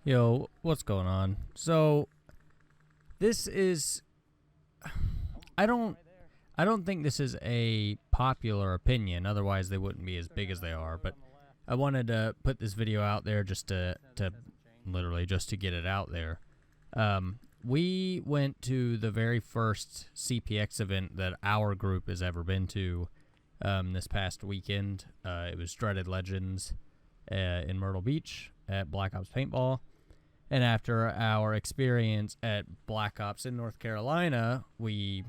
Yo, what's going on? So, this is I don't think this is a popular opinion, otherwise they wouldn't be as big as they are, but I wanted to put this video out there just to literally just to get it out there. We went to the very first CPX event that our group has ever been to this past weekend. It was Dreaded Legends in Myrtle Beach at Black Ops Paintball. And after our experience at Black Ops in North Carolina, we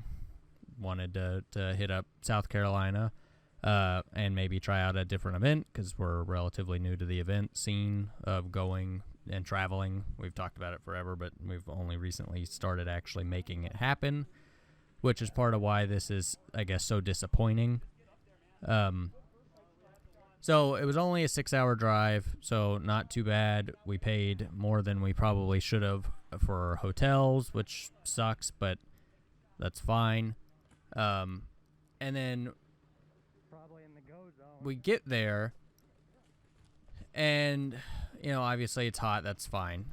wanted to hit up South Carolina and maybe try out a different event because we're relatively new to the event scene of going and traveling. We've talked about it forever, but we've only recently started actually making it happen, which is part of why this is, I guess, so disappointing. So it was only a 6-hour drive, so not too bad. We paid more than we probably should have for hotels, which sucks, but that's fine. And then we get there, and, you know, obviously it's hot, that's fine.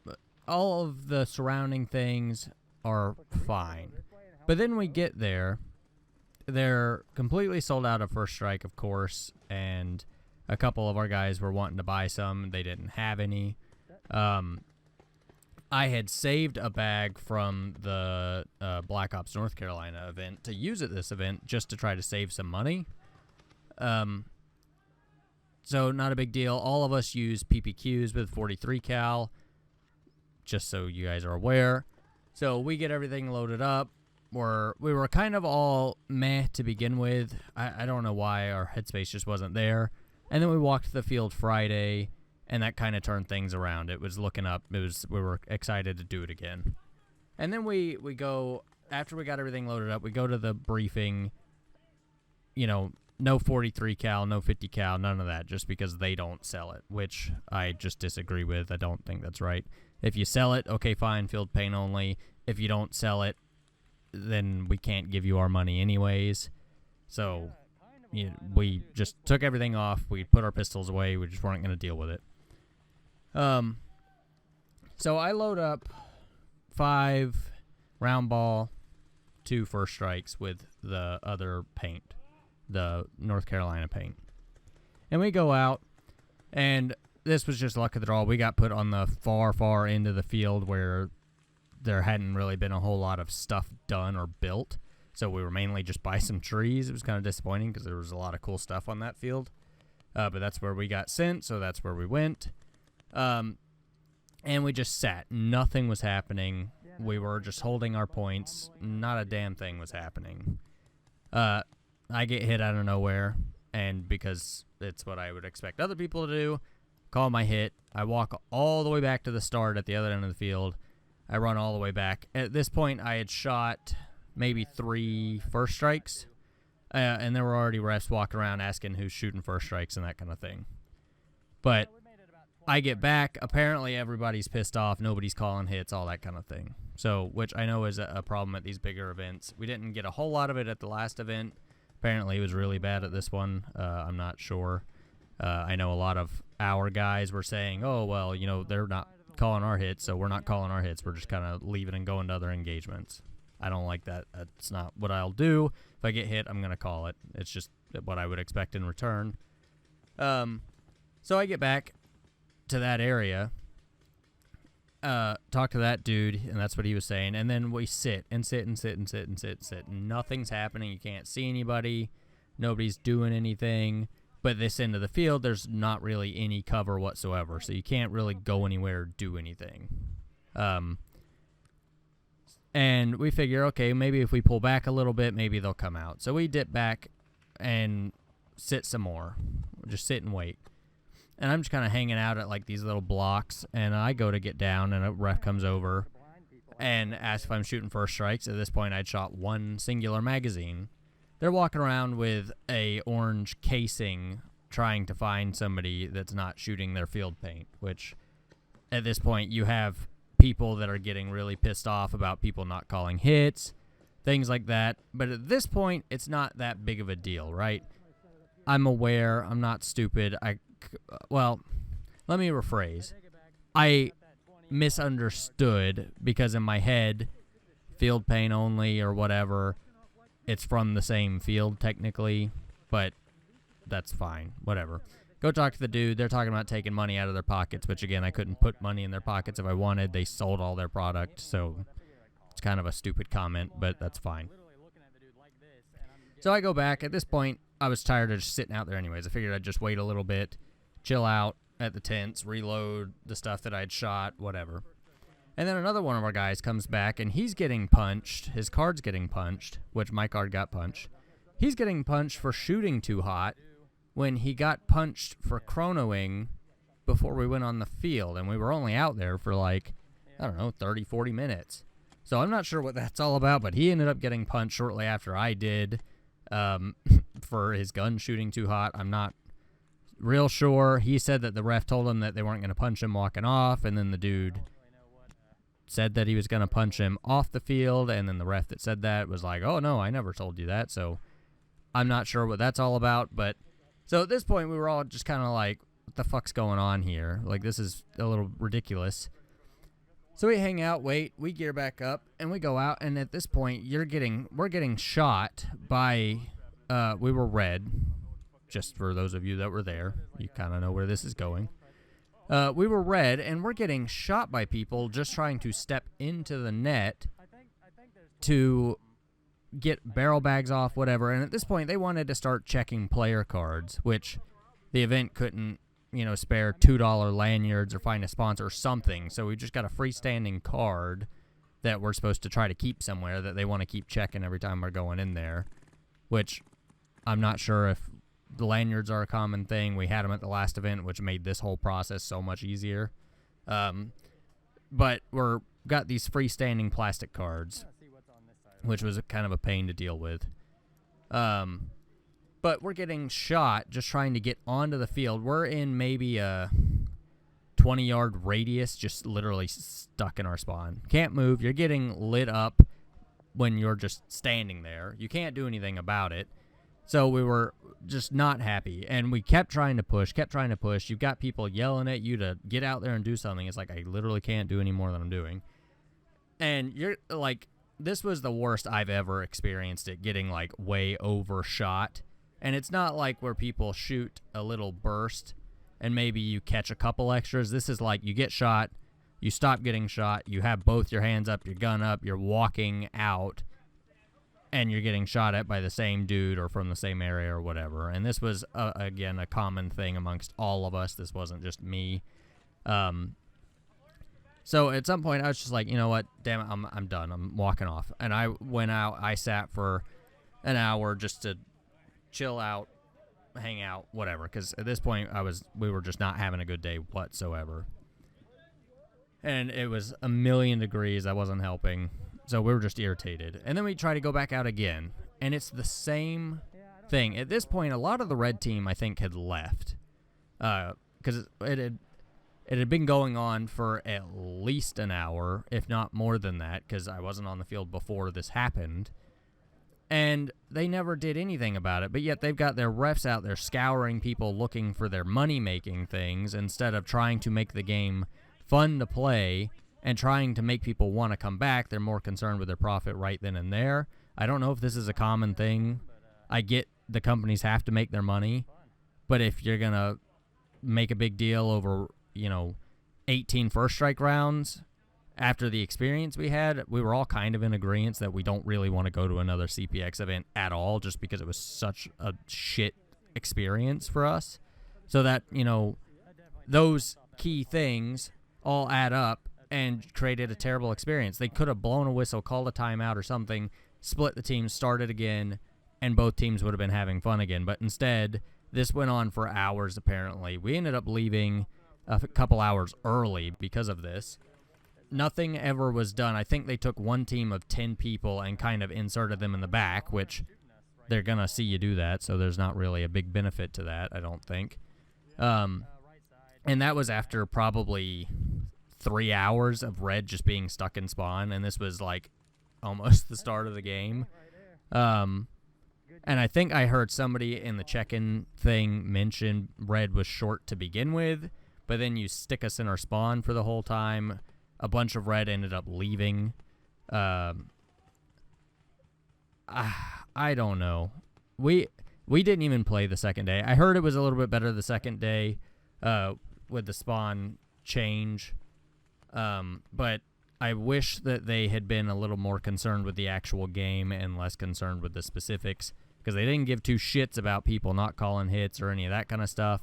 But all of the surrounding things are fine. But then we get there. They're completely sold out of First Strike, of course, and a couple of our guys were wanting to buy some. They didn't have any. I had saved a bag from the Black Ops North Carolina event to use at this event just to try to save some money. So not a big deal. All of us use PPQs with 43 cal, just so you guys are aware. So we get everything loaded up. We were kind of all meh to begin with. I don't know why our headspace just wasn't there. And then we walked the field Friday, and that kind of turned things around. It was looking up. We were excited to do it again. And then we go, after we got everything loaded up, we go to the briefing. You know, no 43 cal, no 50 cal, none of that, just because they don't sell it, which I just disagree with. I don't think that's right. If you sell it, okay, fine, field paint only. If you don't sell it, then we can't give you our money anyways. So we just took everything off. We put our pistols away. We just weren't going to deal with it. So I load up 5 round ball, 2 First Strikes with the other paint, the North Carolina paint. And we go out, and this was just luck of the draw. We got put on the far end of the field where there hadn't really been a whole lot of stuff done or built. So we were mainly just by some trees. It was kind of disappointing because there was a lot of cool stuff on that field. But that's where we got sent, so that's where we went. And we just sat. Nothing was happening. We were just holding our points. Not a damn thing was happening. I get hit out of nowhere, and because it's what I would expect other people to do, call my hit. I walk all the way back to the start at the other end of the field. I run all the way back. At this point, I had shot maybe 3 First Strikes, and there were already refs walking around asking who's shooting First Strikes and that kind of thing. But I get back. Apparently, everybody's pissed off. Nobody's calling hits, all that kind of thing. So, which I know is a problem at these bigger events. We didn't get a whole lot of it at the last event. Apparently, it was really bad at this one. I'm not sure. I know a lot of our guys were saying, oh, well, you know, they're not calling our hits, so we're not calling our hits. We're just kind of leaving and going to other engagements. I don't like that. That's not what I'll do. If I get hit, I'm going to call it. It's just what I would expect in return. So I get back to that area, talk to that dude, and that's what he was saying. And then we sit. Nothing's happening. You can't see anybody. Nobody's doing anything. But this end of the field, there's not really any cover whatsoever, so you can't really go anywhere or do anything. And we figure, okay, maybe if we pull back a little bit, maybe they'll come out. So we dip back and sit some more. Just sit and wait. And I'm just kind of hanging out at like these little blocks, and I go to get down, and a ref comes over and asks if I'm shooting First Strikes. At this point, I'd shot 1 singular magazine. They're walking around with a orange casing trying to find somebody that's not shooting their field paint, which at this point you have people that are getting really pissed off about people not calling hits, things like that. But at this point, it's not that big of a deal, right? I'm aware. I'm not stupid. Well, let me rephrase. I misunderstood because in my head, field paint only or whatever, it's from the same field technically, but that's fine. Whatever. Go talk to the dude. They're talking about taking money out of their pockets, which again, I couldn't put money in their pockets if I wanted. They sold all their product, so it's kind of a stupid comment, but that's fine. So I go back. At this point, I was tired of just sitting out there anyways. I figured I'd just wait a little bit, chill out at the tents, reload the stuff that I'd shot, whatever. And then another one of our guys comes back, and he's getting punched. His card's getting punched, which my card got punched. He's getting punched for shooting too hot when he got punched for chronoing before we went on the field. And we were only out there for like, I don't know, 30, 40 minutes. So I'm not sure what that's all about, but he ended up getting punched shortly after I did for his gun shooting too hot. I'm not real sure. He said that the ref told him that they weren't going to punch him walking off, and then the dude said that he was going to punch him off the field, and then the ref that said that was like, oh, no, I never told you that. So I'm not sure what that's all about, but so at this point we were all just kind of like, what the fuck's going on here? Like, this is a little ridiculous. So we hang out, wait, we gear back up, and we go out, and at this point we're getting shot by, we were red, just for those of you that were there. You kind of know where this is going. We were red, and we're getting shot by people just trying to step into the net to get barrel bags off, whatever. And at this point, they wanted to start checking player cards, which the event couldn't, spare $2 lanyards or find a sponsor or something. So we just got a freestanding card that we're supposed to try to keep somewhere that they want to keep checking every time we're going in there, which I'm not sure if the lanyards are a common thing. We had them at the last event, which made this whole process so much easier. But we're got these freestanding plastic cards, which was kind of a pain to deal with. But we're getting shot just trying to get onto the field. We're in maybe a 20-yard radius, just literally stuck in our spawn. Can't move. You're getting lit up when you're just standing there. You can't do anything about it. So we were just not happy, and we kept trying to push. You've got people yelling at you to get out there and do something. It's like, I literally can't do any more than I'm doing. And you're like, this was the worst I've ever experienced it, getting like way overshot. And it's not like where people shoot a little burst and maybe you catch a couple extras. This is like you get shot, you stop getting shot, you have both your hands up, your gun up, you're walking out, and you're getting shot at by the same dude or from the same area or whatever. And this was, again, a common thing amongst all of us. This wasn't just me. So at some point, I was just like, you know what? Damn it, I'm done. I'm walking off. And I went out. I sat for an hour just to chill out, hang out, whatever. Because at this point, we were just not having a good day whatsoever. And it was a million degrees. I wasn't helping. So we were just irritated. And then we try to go back out again. And it's the same thing. At this point, a lot of the red team, I think, had left. Because it had been going on for at least an hour, if not more than that, because I wasn't on the field before this happened. And they never did anything about it. But yet they've got their refs out there scouring people looking for their money-making things instead of trying to make the game fun to play and trying to make people want to come back. They're more concerned with their profit right then and there. I don't know if this is a common thing. I get the companies have to make their money, but if you're going to make a big deal over, 18 first strike rounds after the experience we had, we were all kind of in agreement that we don't really want to go to another CPX event at all just because it was such a shit experience for us. So that, those key things all add up and created a terrible experience. They could have blown a whistle, called a timeout or something, split the teams, started again, and both teams would have been having fun again. But instead, this went on for hours, apparently. We ended up leaving a couple hours early because of this. Nothing ever was done. I think they took one team of 10 people and kind of inserted them in the back, which they're going to see you do that, so there's not really a big benefit to that, I don't think. And that was after probably 3 hours of red just being stuck in spawn, and this was like almost the start of the game. And I think I heard somebody in the check-in thing mention red was short to begin with, but then you stick us in our spawn for the whole time, a bunch of red ended up leaving. I don't know. We didn't even play the second day. I heard it was a little bit better the second day with the spawn change. But I wish that they had been a little more concerned with the actual game and less concerned with the specifics, because they didn't give two shits about people not calling hits or any of that kind of stuff.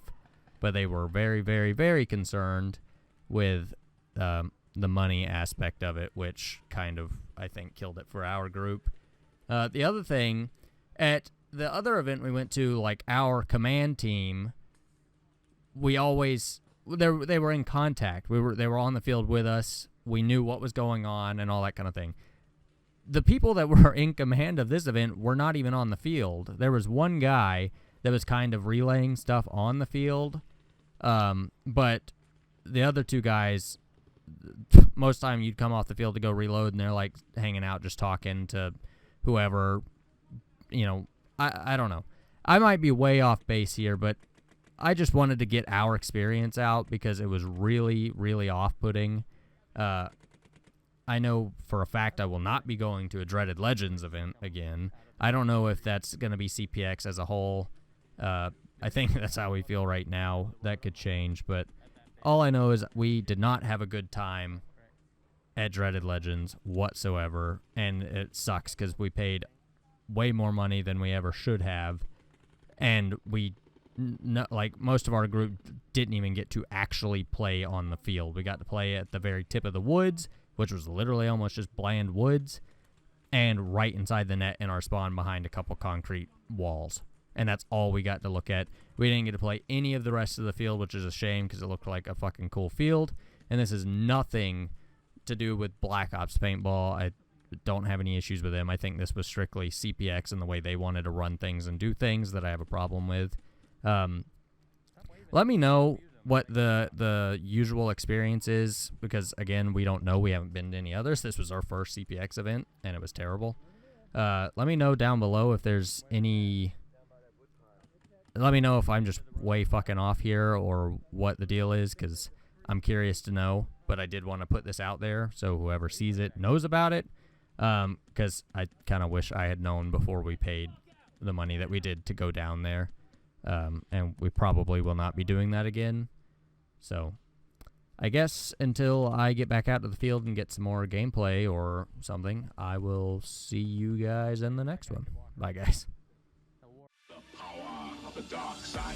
But they were very, very, very concerned with the money aspect of it, which kind of, I think, killed it for our group. The other thing, at the other event we went to, like our command team, we always they were in contact. They were on the field with us. We knew what was going on and all that kind of thing. The people that were in command of this event were not even on the field. There was one guy that was kind of relaying stuff on the field, but the other two guys, most time you'd come off the field to go reload, and they're like hanging out, just talking to whoever. You know, I don't know. I might be way off base here, but I just wanted to get our experience out because it was really, really off-putting. I know for a fact I will not be going to a Dreaded Legends event again. I don't know if that's going to be CPX as a whole. I think that's how we feel right now. That could change, but all I know is we did not have a good time at Dreaded Legends whatsoever, and it sucks because we paid way more money than we ever should have, and like most of our group didn't even get to actually play on the field. We got to play at the very tip of the woods, which was literally almost just bland woods, and right inside the net in our spawn behind a couple concrete walls. And that's all we got to look at. We didn't get to play any of the rest of the field, which is a shame because it looked like a fucking cool field. And this is nothing to do with Black Ops Paintball. I don't have any issues with them. I think this was strictly CPX and the way they wanted to run things and do things that I have a problem with. Let me know what the usual experience is, because again, we don't know. We haven't been to any others. This was our first CPX event and it was terrible. Let me know down below if there's any. Let me know if I'm just way fucking off here or what the deal is, because I'm curious to know. But I did want to put this out there so whoever sees it knows about it, because I kind of wish I had known before we paid the money that we did to go down there. And we probably will not be doing that again. So I guess until I get back out to the field and get some more gameplay or something, I will see you guys in the next one. Bye, guys. The power of the dark side.